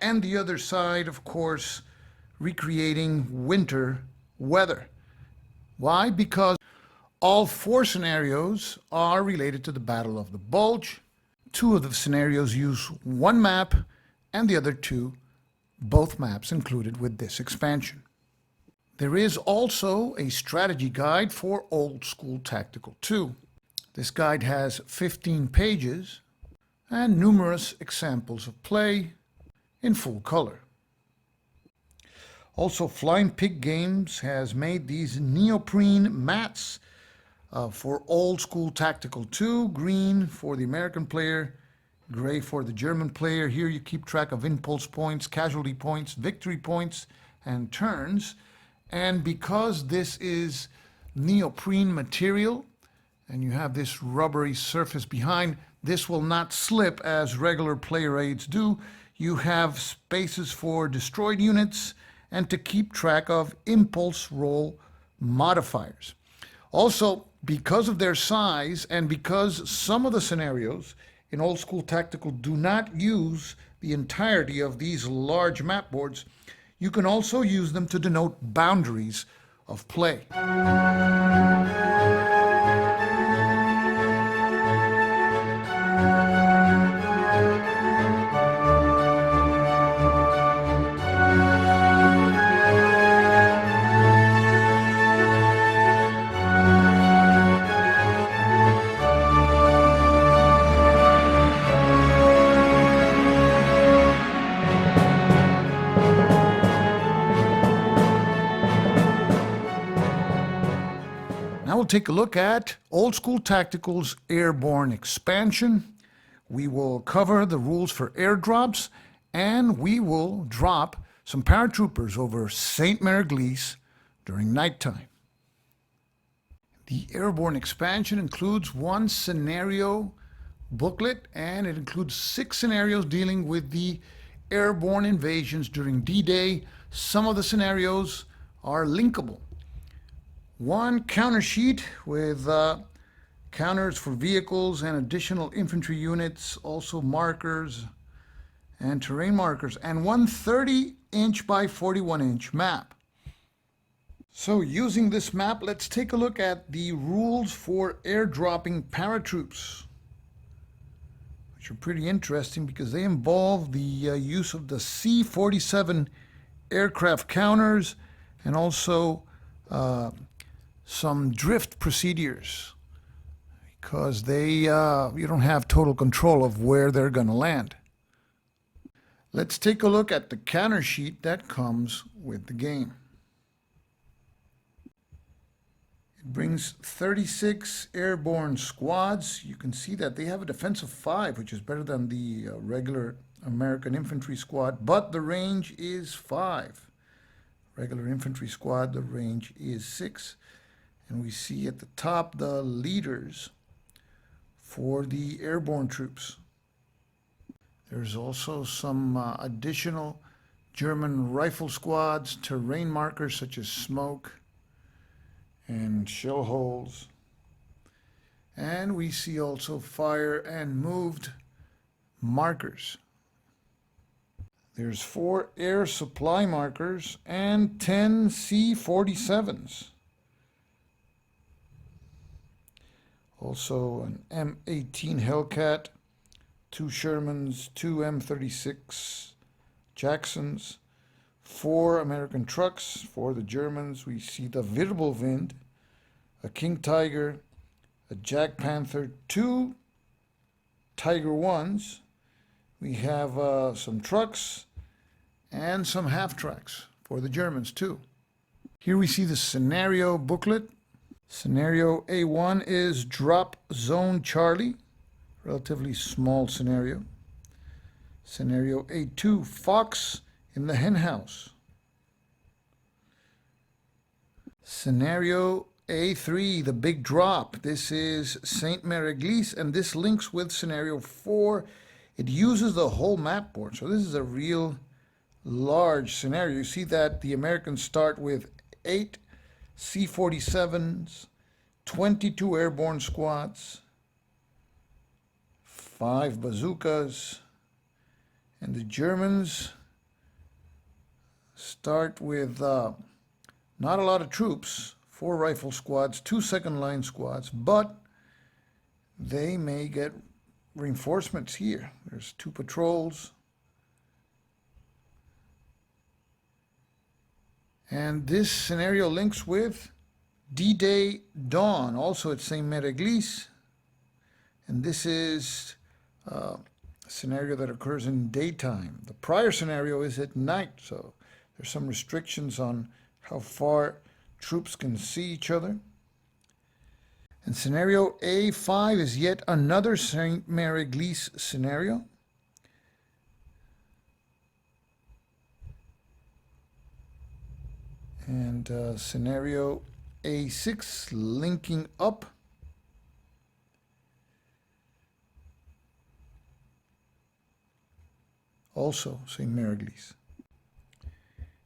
And the other side, of course, recreating winter weather. Why? Because all 4 scenarios are related to the Battle of the Bulge. 2 of the scenarios use 1 map, and the other 2, both maps included with this expansion. There is also a strategy guide for Old School Tactical 2. This guide has 15 pages and numerous examples of play in full color. Also, Flying Pig Games has made these neoprene mats for Old School Tactical 2, green for the American player, gray for the German player. Here you keep track of impulse points, casualty points, victory points, and turns. And because this is neoprene material, and you have this rubbery surface behind, this will not slip as regular player aids do. You have spaces for destroyed units and to keep track of impulse roll modifiers. Also, because of their size and because some of the scenarios in old school tactical do not use the entirety of these large map boards, you can also use them to denote boundaries of play. Now we'll take a look at Old School Tactical's Airborne Expansion. We will cover the rules for airdrops, and we will drop some paratroopers over St. Mary during nighttime. The Airborne Expansion includes one scenario booklet, and it includes 6 scenarios dealing with the airborne invasions during D-Day. Some of the scenarios are linkable. One counter sheet with counters for vehicles and additional infantry units, also markers and terrain markers, and one 30-inch by 41-inch map. So using this map, let's take a look at the rules for airdropping paratroops, which are pretty interesting because they involve the use of the C-47 aircraft counters and also some drift procedures, because you don't have total control of where they're going to land. Let's take a look at the counter sheet that comes with the game. It brings 36 airborne squads. You can see that they have a defense of 5, which is better than the regular American infantry squad, but the range is 5. Regular infantry squad, the range is 6. And we see at the top the leaders for the airborne troops. There's also some additional German rifle squads, terrain markers such as smoke and shell holes. And we see also fire and moved markers. There's 4 air supply markers and 10 C-47s. Also an M18 Hellcat, 2 Shermans, 2 M36 Jacksons, 4 American trucks. For the Germans, we see the Wirbelwind, a King Tiger, a Jag Panther, 2 Tiger 1s. We have some trucks and some half-tracks for the Germans too. Here we see the scenario booklet. Scenario A1 is Drop Zone Charlie, relatively small scenario. Scenario A2, Fox in the Hen House. Scenario A3, The Big Drop. This is St. Mary, and this links with Scenario 4. It uses the whole map board, so this is a real large scenario. You see that the Americans start with 8 C-47s, 22 airborne squads, 5 bazookas, and the Germans start with not a lot of troops, 4 rifle squads, 2 second line squads, but they may get reinforcements here. There's 2 patrols. And this scenario links with D-Day Dawn, also at St. Mary-Église. And this is a scenario that occurs in daytime. The prior scenario is at night, so there's some restrictions on how far troops can see each other. And scenario A5 is yet another St. Mary-Église scenario. And scenario A6 linking up. Also St. Mary-Église.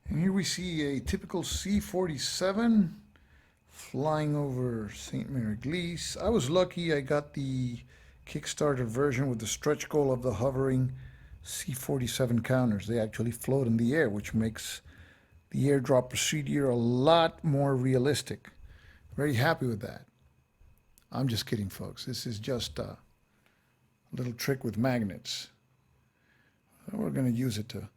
And here we see a typical C-47 flying over St. Mary Glees. I was lucky I got the Kickstarter version with the stretch goal of the hovering C-47 counters. They actually float in the air, which makes the airdrop procedure a lot more realistic. Very happy with that. I'm just kidding, folks. This is just a little trick with magnets. We're going to use it to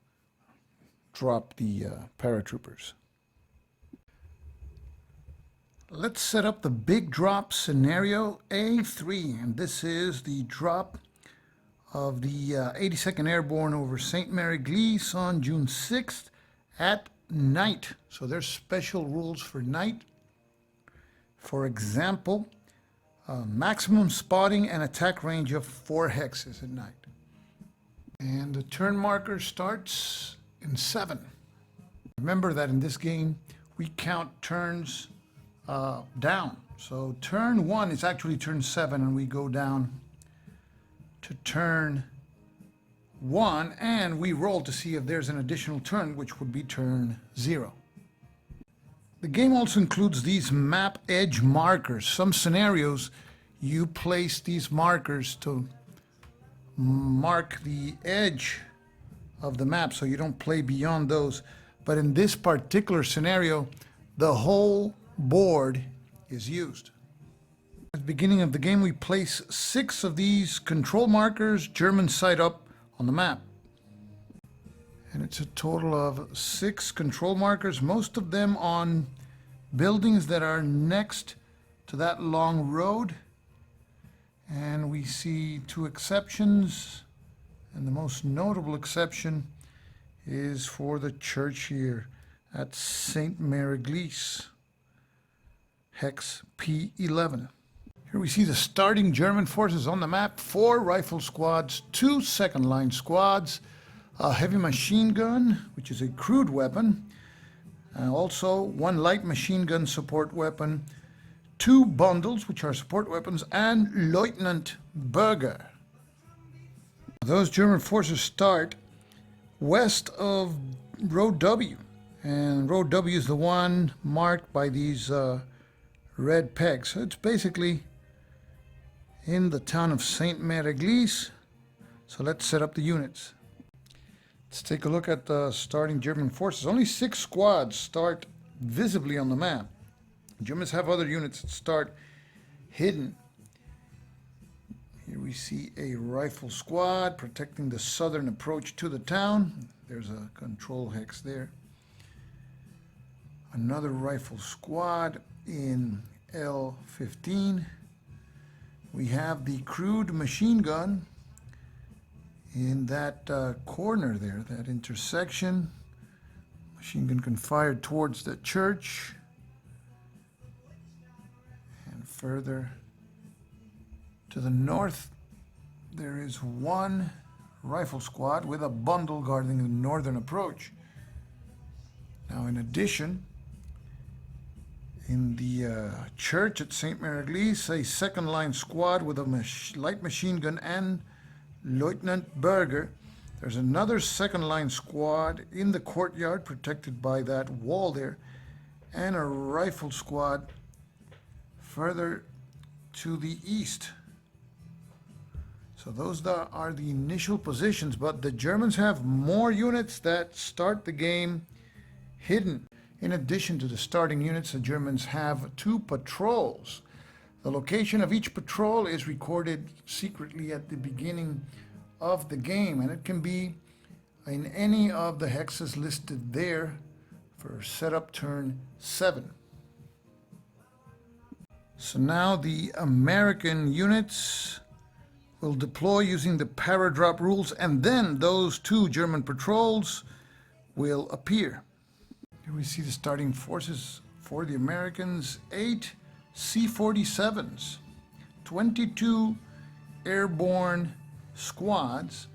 drop the paratroopers. Let's set up the big drop scenario A3, and this is the drop of the 82nd Airborne over St. Mary Glees on June 6th at night. So there's special rules for night. For example, maximum spotting and attack range of 4 hexes at night. And the turn marker starts in 7. Remember that in this game, we count turns down. So turn 1 is actually turn 7, and we go down to turn 1, and we roll to see if there's an additional turn, which would be turn 0. The game also includes these map edge markers. Some scenarios, you place these markers to mark the edge of the map so you don't play beyond those. But in this particular scenario, the whole board is used. At the beginning of the game, we place 6 of these control markers, German side up, on the map. And it's a total of 6 control markers, most of them on buildings that are next to that long road. And we see 2 exceptions, and the most notable exception is for the church here at St. Mary Glees, Hex P11. Here we see the starting German forces on the map: 4 rifle squads, 2 second line squads, a heavy machine gun, which is a crude weapon, also 1 light machine gun support weapon, 2 bundles, which are support weapons, and Lieutenant Berger. Those German forces start west of Road W, and Road W is the one marked by these red pegs. So it's basically in the town of St. Mary Glees. So let's set up the units. Let's take a look at the starting German forces. Only 6 squads start visibly on the map. Germans have other units that start hidden. Here we see a rifle squad protecting the southern approach to the town. There's a control hex there. Another rifle squad in L15. We have the crude machine gun in that corner there, that intersection. Machine gun can fire towards the church. And further to the north, there is 1 rifle squad with a bundle guarding the northern approach. Now, in addition, in the church at St. Mary Glees, a second line squad with a light machine gun and Lieutenant Berger. There's another second line squad in the courtyard protected by that wall there, and a rifle squad further to the east. So those are the initial positions, but the Germans have more units that start the game hidden. In addition to the starting units, the Germans have 2 patrols. The location of each patrol is recorded secretly at the beginning of the game, and it can be in any of the hexes listed there for setup turn 7. So now the American units will deploy using the Paradrop rules, and then those 2 German patrols will appear. Here we see the starting forces for the Americans: 8 C-47s, 22 airborne squads,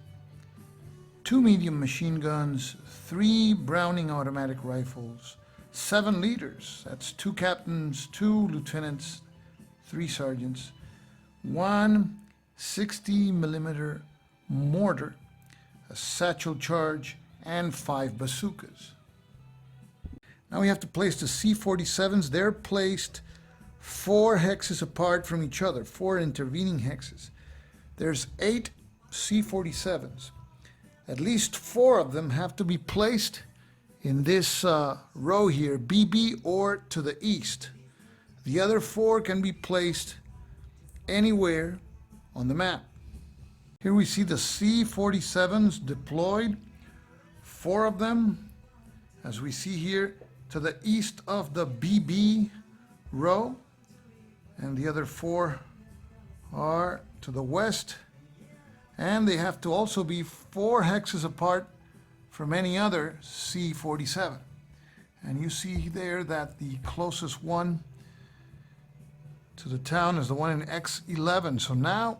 2 medium machine guns, 3 Browning automatic rifles, 7 leaders, that's 2 captains, 2 lieutenants, 3 sergeants, 1 60mm mortar, a satchel charge, and 5 bazookas. Now we have to place the C-47s. They're placed 4 hexes apart from each other, 4 intervening hexes. There's 8 C-47s. At least 4 of them have to be placed in this row here, BB or to the east. The other 4 can be placed anywhere on the map. Here we see the C-47s deployed, 4 of them, as we see here, to the east of the BB row, and the other 4 are to the west, and they have to also be 4 hexes apart from any other C-47. And you see there that the closest one to the town is the one in X11. So now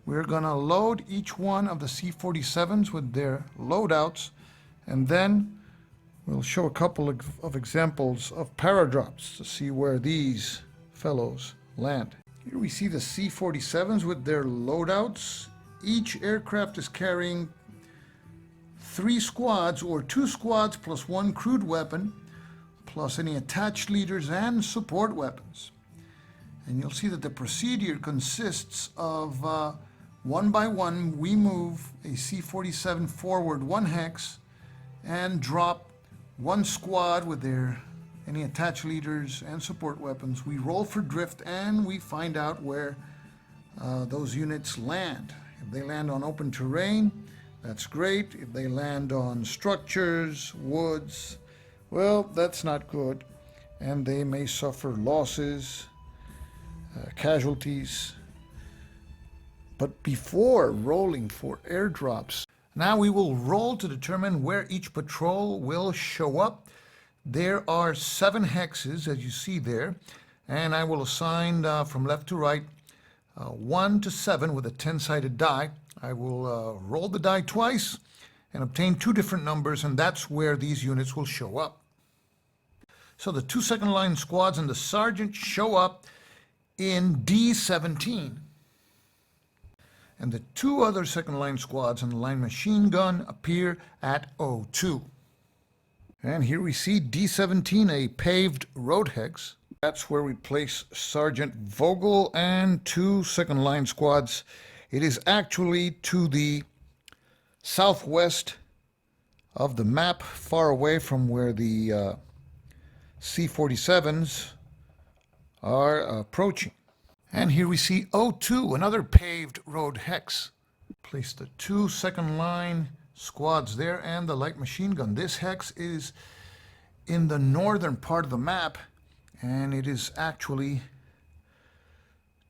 we're going to load each one of the C-47s with their loadouts, and then we'll show a couple of examples of paradrops to see where these fellows land. Here we see the C-47s with their loadouts. Each aircraft is carrying 3 squads, or 2 squads plus 1 crewed weapon, plus any attached leaders and support weapons. And you'll see that the procedure consists of one by one we move a C-47 forward 1 hex and drop 1 squad with their any attached leaders and support weapons. We roll for drift and we find out where those units land. If they land on open terrain, that's great. If they land on structures, woods, well, that's not good, and they may suffer losses, casualties. But before rolling for airdrops, now we will roll to determine where each patrol will show up. There are 7 hexes, as you see there, and I will assign from left to right 1 to 7 with a 10-sided die. I will roll the die twice and obtain 2 different numbers, and that's where these units will show up. So the 2 second line squads and the sergeant show up in D17. And the 2 other second line squads and the line machine gun appear at O2. And here we see D17, a paved road hex. That's where we place Sergeant Vogel and 2 second line squads. It is actually to the southwest of the map, far away from where the C-47s are approaching. And here we see O2, another paved road hex. Place the 2 second line squads there and the light machine gun. This hex is in the northern part of the map, and it is actually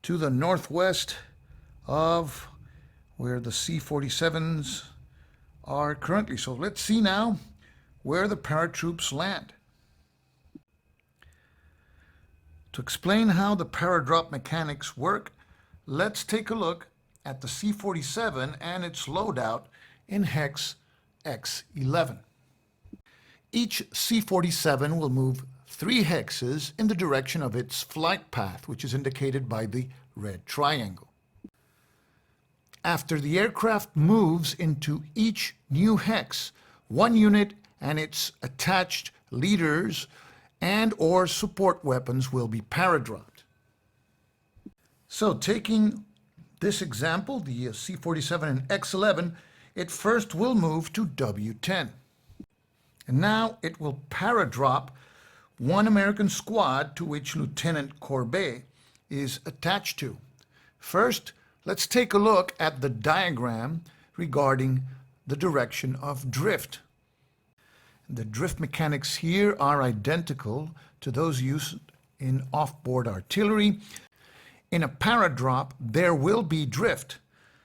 to the northwest of where the C-47s are currently. So let's see now where the paratroops land. To explain how the paradrop mechanics work, let's take a look at the C-47 and its loadout in hex X11. Each C-47 will move 3 hexes in the direction of its flight path, which is indicated by the red triangle. After the aircraft moves into each new hex, 1 unit and its attached leaders and or support weapons will be paradropped. So taking this example, the C-47 in X11, it first will move to W10. And now it will paradrop 1 American squad to which Lieutenant Corbet is attached to. First, let's take a look at the diagram regarding the direction of drift. The drift mechanics here are identical to those used in off-board artillery. In a paradrop, there will be drift.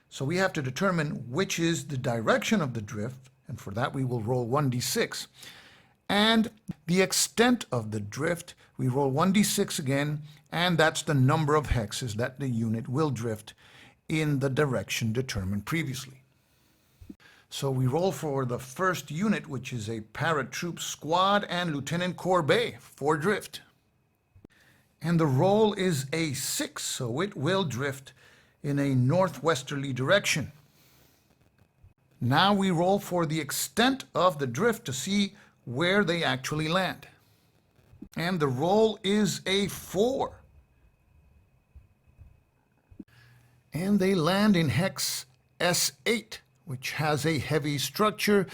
So we have to determine which is the direction of the drift, and for that we will roll 1d6. And the extent of the drift, we roll 1d6 again, and that's the number of hexes that the unit will drift in the direction determined previously. So we roll for the first unit, which is a paratroop squad, and Lieutenant Corbet for drift. And the roll is a 6, so it will drift in a northwesterly direction. Now we roll for the extent of the drift to see where they actually land. And the roll is a 4. And they land in hex S8, which has a heavy structure.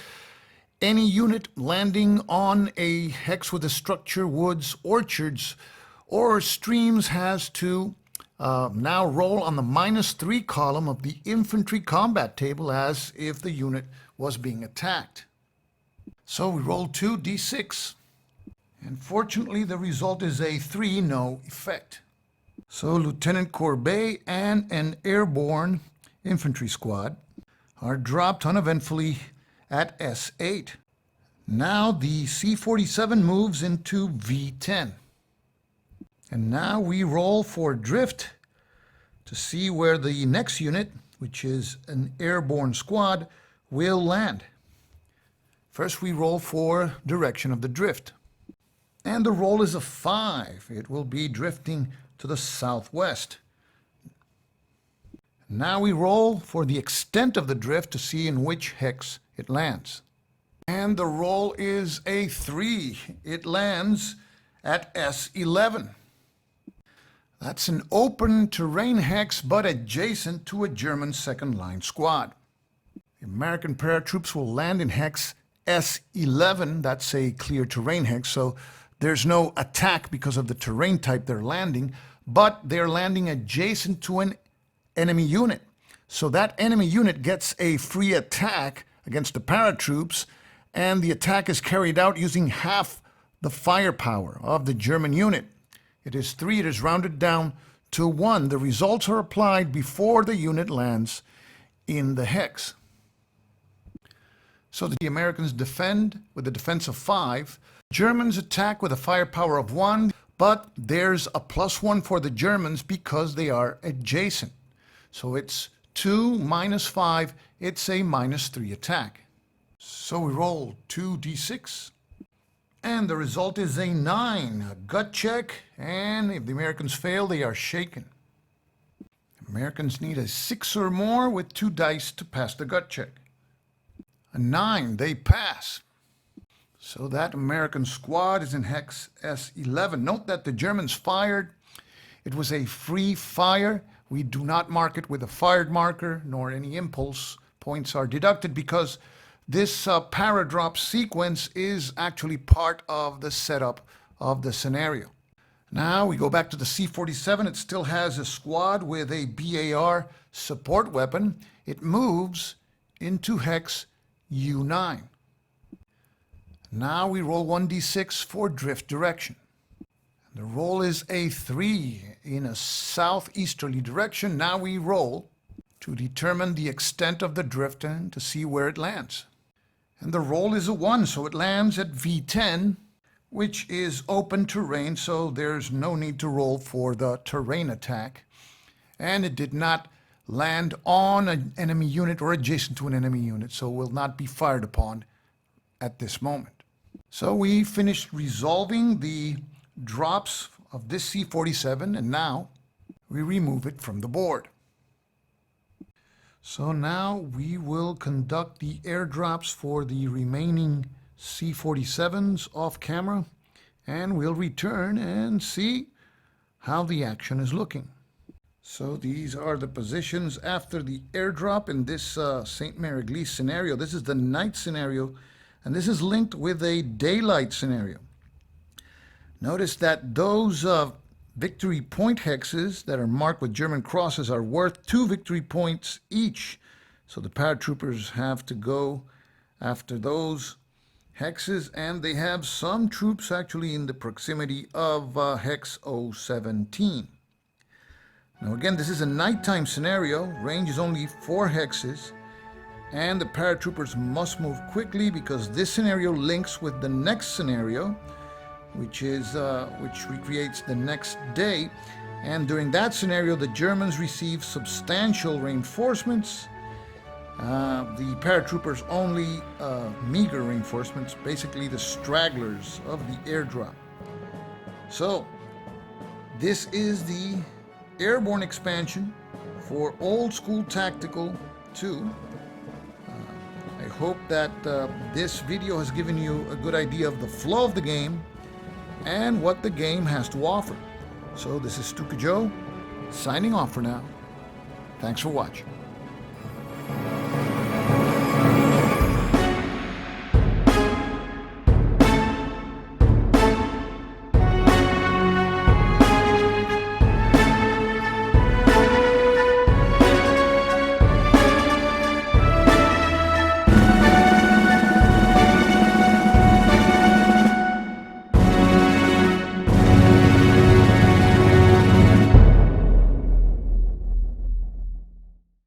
Any unit landing on a hex with a structure, woods, orchards, or streams has to now roll on the -3 column of the infantry combat table as if the unit was being attacked. So we roll 2d6, and fortunately the result is a 3, no effect. So Lieutenant Courbet and an airborne infantry squad are dropped uneventfully at S8. Now the C-47 moves into V10. And now we roll for drift to see where the next unit, which is an airborne squad, will land. First we roll for direction of the drift. And the roll is a 5. It will be drifting to the southwest. Now we roll for the extent of the drift to see in which hex it lands. And the roll is a 3. It lands at S11. That's an open terrain hex, but adjacent to a German second line squad. The American paratroops will land in hex S11. That's a clear terrain hex, so there's no attack because of the terrain type they're landing, but they're landing adjacent to an enemy unit. So that enemy unit gets a free attack against the paratroops, and the attack is carried out using half the firepower of the German unit. It is 3, it is rounded down to 1. The results are applied before the unit lands in the hex. So the Americans defend with a defense of 5. Germans attack with a firepower of 1, but there's a +1 for the Germans because they are adjacent. So it's 2 minus 5, it's a -3 attack. So we roll 2d6. And the result is a 9, a gut check, and if the Americans fail, they are shaken. Americans need a 6 or more with 2 dice to pass the gut check. A 9, they pass. So that American squad is in hex S11. Note that the Germans fired. It was a free fire. We do not mark it with a fired marker, nor any impulse points are deducted because this paradrop sequence is actually part of the setup of the scenario. Now we go back to the C-47. It still has a squad with a BAR support weapon. It moves into hex U9. Now we roll 1d6 for drift direction. The roll is a 3 in a southeasterly direction. Now we roll to determine the extent of the drift and to see where it lands. And the roll is a 1, so it lands at V10, which is open terrain, so there's no need to roll for the terrain attack. And it did not land on an enemy unit or adjacent to an enemy unit, so will not be fired upon at this moment. So we finished resolving the drops of this C-47, and now we remove it from the board. So now we will conduct the airdrops for the remaining C-47s off camera, and we'll return and see how the action is looking. So these are the positions after the airdrop in this St. Mary scenario. This is the night scenario, and this is linked with a daylight scenario. Notice that those victory point hexes that are marked with German crosses are worth 2 victory points each. So the paratroopers have to go after those hexes, and they have some troops actually in the proximity of hex 017. Now again, this is a nighttime scenario. Range is only 4 hexes, and the paratroopers must move quickly because this scenario links with the next scenario, which recreates the next day. And during that scenario, the Germans receive substantial reinforcements. The paratroopers only meager reinforcements, basically the stragglers of the airdrop. So this is the Airborne Expansion for Old School Tactical 2. I hope that this video has given you a good idea of the flow of the game and what the game has to offer. So this is Stuka Joe, signing off for now. Thanks for watching.